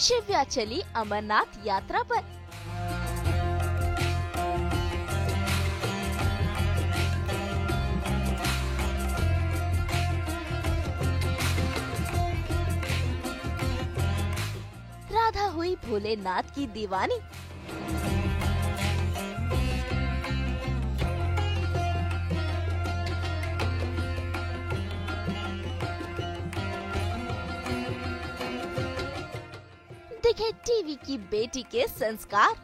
शिव्या चली अमरनाथ यात्रा पर। राधा हुई भोलेनाथ की दीवानी। दिखे टीवी की बेटी के संस्कार।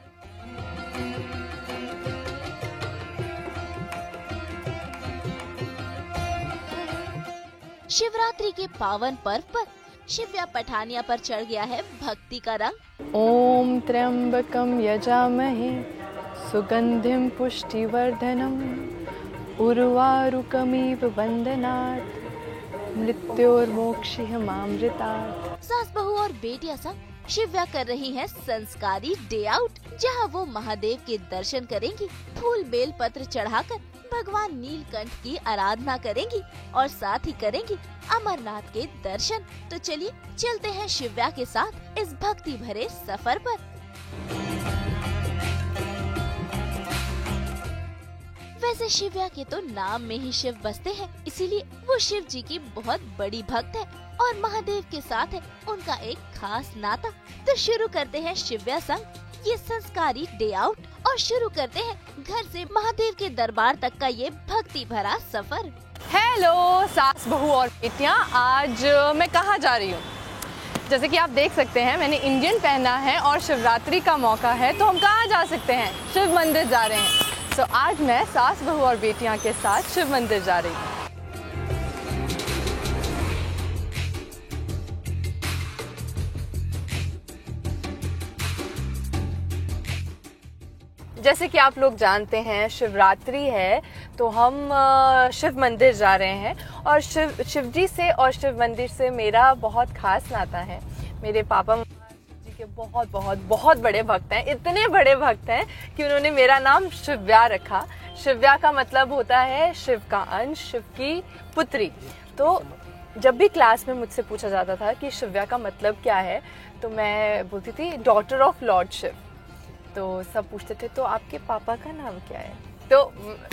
शिवरात्रि के पावन पर्व पर शिव्या पठानिया पर चढ़ गया है भक्ति का रंग। ओम त्र्यंबकम यजामहे सुगंधिम पुष्टिवर्धनम उर्वारुकमिव वंदनात् मृत्योर्मोक्षिहमामृतात्। सास बहू और बेटियां संग शिव्या कर रही हैं संस्कारी डे आउट, जहां वो महादेव के दर्शन करेंगी, फूल बेल पत्र चढ़ाकर भगवान नीलकंठ की आराधना करेंगी और साथ ही करेंगी अमरनाथ के दर्शन। तो चलिए चलते हैं शिव्या के साथ इस भक्ति भरे सफर पर। वैसे शिव्या के तो नाम में ही शिव बसते हैं, इसीलिए वो शिव जी की बहुत बड़ी भक्त है और महादेव के साथ है उनका एक खास नाता। तो शुरू करते हैं शिव्या संग ये संस्कारी डे आउट और शुरू करते हैं घर से महादेव के दरबार तक का ये भक्ति भरा सफर। हेलो सास बहू और बेटियां, आज मैं कहाँ जा रही हूँ? जैसे कि आप देख सकते हैं मैंने इंडियन पहना है और शिवरात्रि का मौका है, तो हम कहाँ जा सकते हैं? शिव मंदिर जा रहे हैं। तो आज मैं सास बहू और बेटियां के साथ शिव मंदिर जा रही हूँ। जैसे कि आप लोग जानते हैं शिवरात्रि है, तो हम शिव मंदिर जा रहे हैं और शिव जी से और शिव मंदिर से मेरा बहुत खास नाता है। मेरे पापा जी के बहुत बहुत बहुत बड़े भक्त हैं, इतने बड़े भक्त हैं कि उन्होंने मेरा नाम शिव्या रखा। शिव्या का मतलब होता है शिव का अंश, शिव की पुत्री। तो जब भी क्लास में मुझसे पूछा जाता था कि शिव्या का मतलब क्या है, तो मैं बोलती थी डॉटर ऑफ लॉर्ड शिव। तो सब पूछते थे तो आपके पापा का नाम क्या है? तो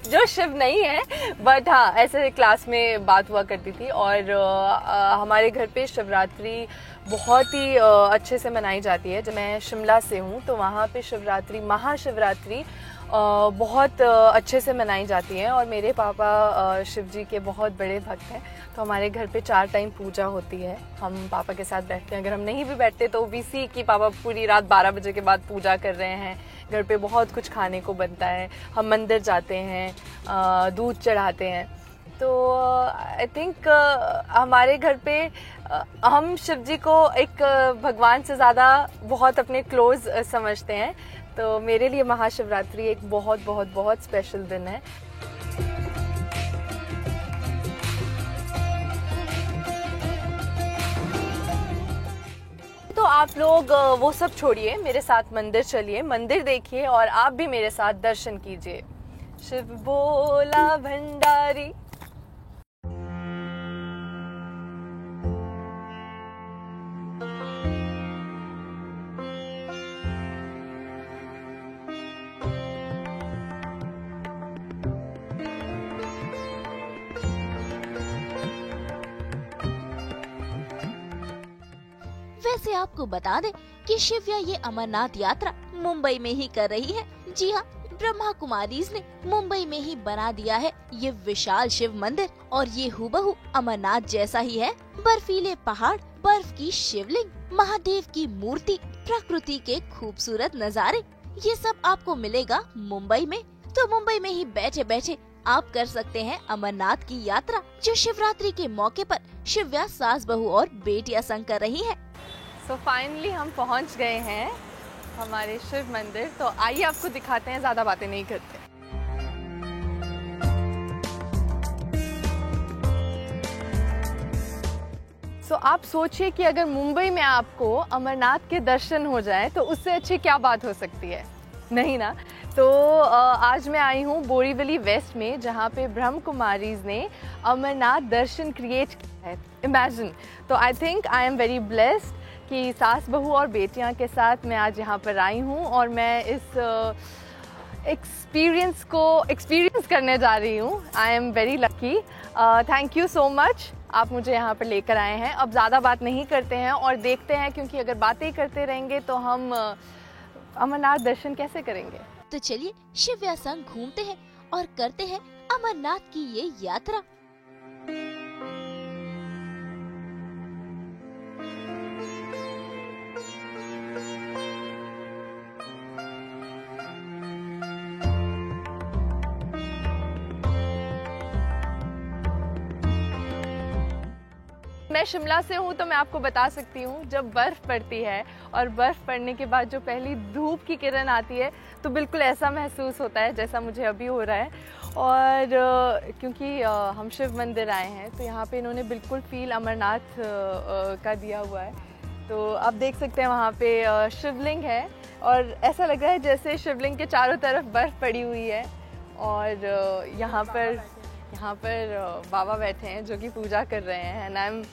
जो शिव नहीं है, बट हाँ ऐसे क्लास में बात हुआ करती थी। और हमारे घर पे शिवरात्रि बहुत ही अच्छे से मनाई जाती है। जब मैं शिमला से हूँ तो वहाँ पे शिवरात्रि, महाशिवरात्रि बहुत अच्छे से मनाई जाती है और मेरे पापा शिव जी के बहुत बड़े भक्त हैं। तो हमारे घर पे 4 टाइम पूजा होती है। हम पापा के साथ बैठते हैं, अगर हम नहीं भी बैठते तो भी सी कि पापा पूरी रात 12 बजे के बाद पूजा कर रहे हैं। घर पे बहुत कुछ खाने को बनता है, हम मंदिर जाते हैं, दूध चढ़ाते हैं। तो आई थिंक हमारे घर पे हम शिव जी को एक भगवान से ज़्यादा बहुत अपने क्लोज समझते हैं। तो मेरे लिए महाशिवरात्रि एक बहुत बहुत बहुत स्पेशल दिन है। तो आप लोग वो सब छोड़िए, मेरे साथ मंदिर चलिए, मंदिर देखिए और आप भी मेरे साथ दर्शन कीजिए। शिव बोला भंडारी। वैसे आपको बता दें कि शिव्या ये अमरनाथ यात्रा मुंबई में ही कर रही है। जी हाँ, ब्रह्मा कुमारीज ने मुंबई में ही बना दिया है ये विशाल शिव मंदिर और ये हूबहू अमरनाथ जैसा ही है। बर्फीले पहाड़, बर्फ की शिवलिंग, महादेव की मूर्ति, प्रकृति के खूबसूरत नजारे, ये सब आपको मिलेगा मुंबई में। तो मुंबई में ही बैठे बैठे आप कर सकते हैं अमरनाथ की यात्रा, जो शिवरात्रि के मौके पर शिव्या सास बहू और बेटियां संग कर रही है। सो फाइनली हम पहुंच गए हैं हमारे शिव मंदिर। तो आइए आपको दिखाते हैं, ज्यादा बातें नहीं करते। सो आप सोचिए कि अगर मुंबई में आपको अमरनाथ के दर्शन हो जाए तो उससे अच्छी क्या बात हो सकती है? नहीं ना। तो आज मैं आई हूँ बोरीवली वेस्ट में, जहाँ पे ब्रह्म कुमारीज ने अमरनाथ दर्शन क्रिएट किया है। इमेजिन। तो I think I am very blessed की सास बहू और बेटियां के साथ मैं आज यहाँ पर आई हूँ और मैं इस एक्सपीरियंस करने जा रही हूँ। I am very lucky. Thank you so much, आप मुझे यहाँ पर लेकर आए हैं। अब ज़्यादा बात नहीं करते हैं और देखते हैं, क्योंकि अगर बातें ही करते रहेंगे तो हम अमरनाथ दर्शन कैसे करेंगे। तो चलिए शिव्या संग घूमते हैं और करते हैं अमरनाथ की ये यात्रा। मैं शिमला से हूँ तो मैं आपको बता सकती हूँ, जब बर्फ़ पड़ती है और बर्फ़ पड़ने के बाद जो पहली धूप की किरण आती है तो बिल्कुल ऐसा महसूस होता है जैसा मुझे अभी हो रहा है। और क्योंकि हम शिव मंदिर आए हैं तो यहाँ पे इन्होंने बिल्कुल फील अमरनाथ का दिया हुआ है। तो आप देख सकते हैं वहाँ पे शिवलिंग है और ऐसा लग रहा है जैसे शिवलिंग के चारों तरफ बर्फ़ पड़ी हुई है। और यहाँ पर बाबा बैठे हैं जो कि पूजा कर रहे हैं। And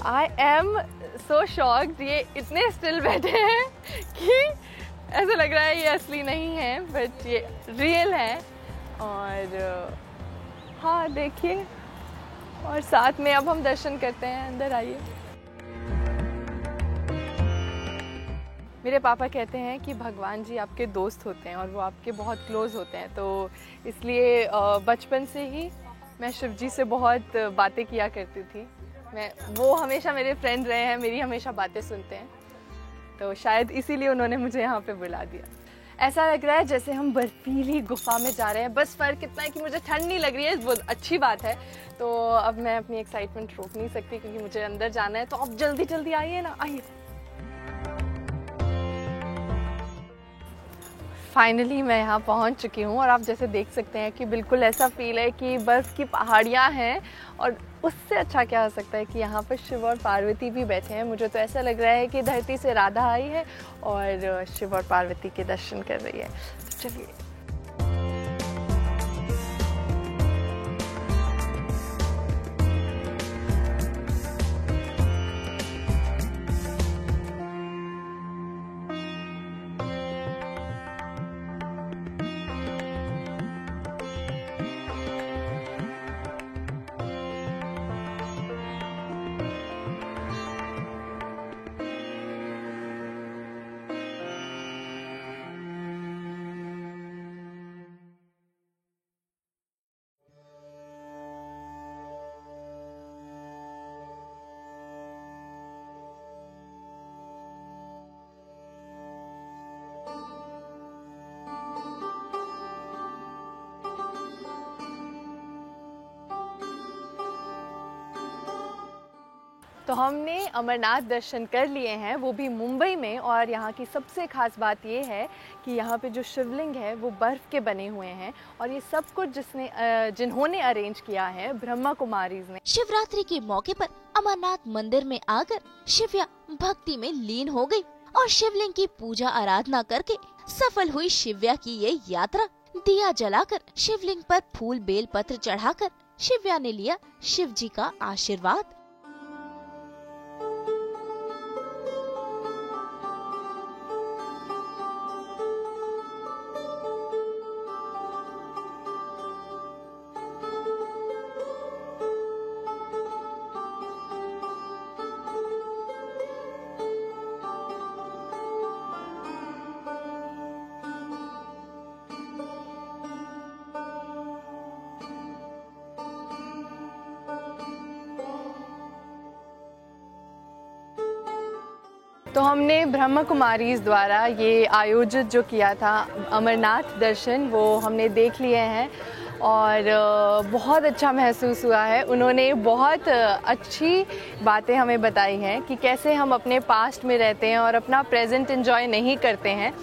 I am so shocked, ये इतने स्टिल बैठे हैं कि ऐसा लग रहा है ये असली नहीं है, बट ये रियल है। और हाँ देखिए, और साथ में अब हम दर्शन करते हैं। अंदर आइए। मेरे पापा कहते हैं कि भगवान जी आपके दोस्त होते हैं और वो आपके बहुत क्लोज होते हैं, तो इसलिए बचपन से ही मैं शिव जी से बहुत बातें किया करती थी। वो हमेशा मेरे फ्रेंड रहे हैं, मेरी हमेशा बातें सुनते हैं, तो शायद इसीलिए उन्होंने मुझे यहाँ पे बुला दिया। ऐसा लग रहा है जैसे हम बर्फीली गुफा में जा रहे हैं, बस फ़र्क इतना है कि मुझे ठंड नहीं लग रही है, बहुत अच्छी बात है। तो अब मैं अपनी एक्साइटमेंट रोक नहीं सकती क्योंकि मुझे अंदर जाना है। तो अब जल्दी जल्दी आइए ना, आइए। फाइनली मैं यहाँ पहुँच चुकी हूँ और आप जैसे देख सकते हैं कि बिल्कुल ऐसा फील है कि बर्फ़ की पहाड़ियाँ हैं। और उससे अच्छा क्या हो सकता है कि यहाँ पर शिव और पार्वती भी बैठे हैं। मुझे तो ऐसा लग रहा है कि धरती से राधा आई है और शिव और पार्वती के दर्शन कर रही है। तो चलिए। तो हमने अमरनाथ दर्शन कर लिए हैं, वो भी मुंबई में। और यहाँ की सबसे ख़ास बात ये है कि यहाँ पे जो शिवलिंग है वो बर्फ़ के बने हुए हैं और ये सब कुछ जिन्होंने अरेंज किया है ब्रह्मा कुमारीज़ ने। शिवरात्रि के मौके पर अमरनाथ मंदिर में आकर शिव्या भक्ति में लीन हो गई और शिवलिंग की पूजा आराधना करके सफल हुई शिव्या की ये यात्रा। दिया जलाकर शिवलिंग पर फूल बेल पत्र चढ़ाकर शिव्या ने लिया शिव जी का आशीर्वाद। तो हमने ब्रह्मा कुमारीज़ द्वारा ये आयोजित जो किया था अमरनाथ दर्शन, वो हमने देख लिए हैं और बहुत अच्छा महसूस हुआ है। उन्होंने बहुत अच्छी बातें हमें बताई हैं कि कैसे हम अपने पास्ट में रहते हैं और अपना प्रेजेंट एंजॉय नहीं करते हैं।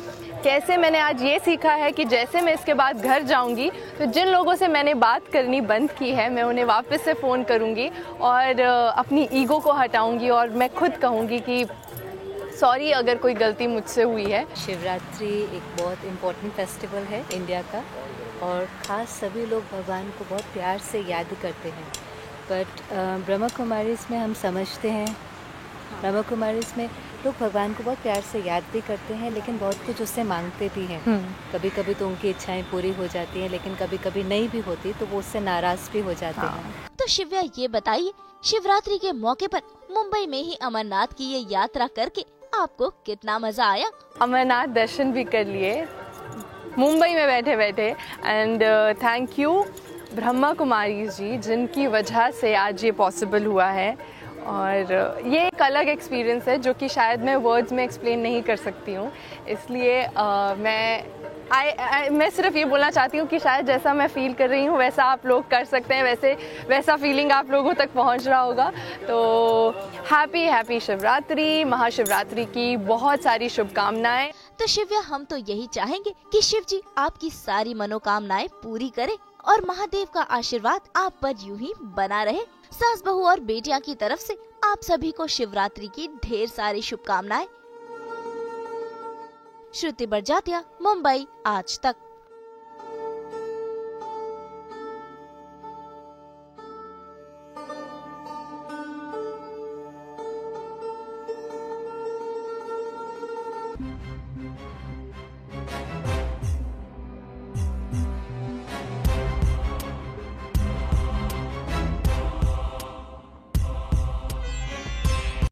कैसे मैंने आज ये सीखा है कि जैसे मैं इसके बाद घर जाऊंगी तो जिन लोगों से मैंने बात करनी बंद की है मैं उन्हें वापस से फ़ोन करूंगी और अपनी ईगो को हटाऊंगी और मैं खुद कहूंगी कि सॉरी अगर कोई गलती मुझसे हुई है। शिवरात्रि एक बहुत इम्पोर्टेंट फेस्टिवल है इंडिया का और ख़ास सभी लोग भगवान को बहुत प्यार से याद करते हैं। बट ब्रह्मा कुमारीज़ में हम समझते हैं ब्रह्मा कुमारी में लोग भगवान को बहुत प्यार से याद भी करते हैं, लेकिन बहुत कुछ उससे मांगते भी हैं। कभी कभी तो उनकी इच्छाएं पूरी हो जाती हैं, लेकिन कभी कभी नहीं भी होती तो वो उससे नाराज भी हो जाते हैं। तो शिव्या ये बताइए, शिवरात्रि के मौके पर मुंबई में ही अमरनाथ की ये यात्रा करके आपको कितना मजा आया? अमरनाथ दर्शन भी कर लिए मुंबई में बैठे बैठे, and thank you Brahma Kumari ji, जिनकी वजह से आज ये पॉसिबल हुआ है। और ये एक अलग एक्सपीरियंस है जो कि शायद मैं वर्ड्स में एक्सप्लेन नहीं कर सकती हूँ। इसलिए मैं सिर्फ ये बोलना चाहती हूँ कि शायद जैसा मैं फील कर रही हूँ वैसा आप लोग कर सकते हैं, वैसा फीलिंग आप लोगों तक पहुँच रहा होगा। तो हैप्पी शिवरात्रि, महाशिवरात्रि की बहुत सारी शुभकामनाएं। तो शिव्या, हम तो यही चाहेंगे कि शिव जी आपकी सारी मनोकामनाएं पूरी करे और महादेव का आशीर्वाद आप पर यूं ही बना रहे। सास बहू और बेटियां की तरफ से आप सभी को शिवरात्रि की ढेर सारी शुभकामनाएं। श्रुति बड़जात्या, मुंबई, आज तक।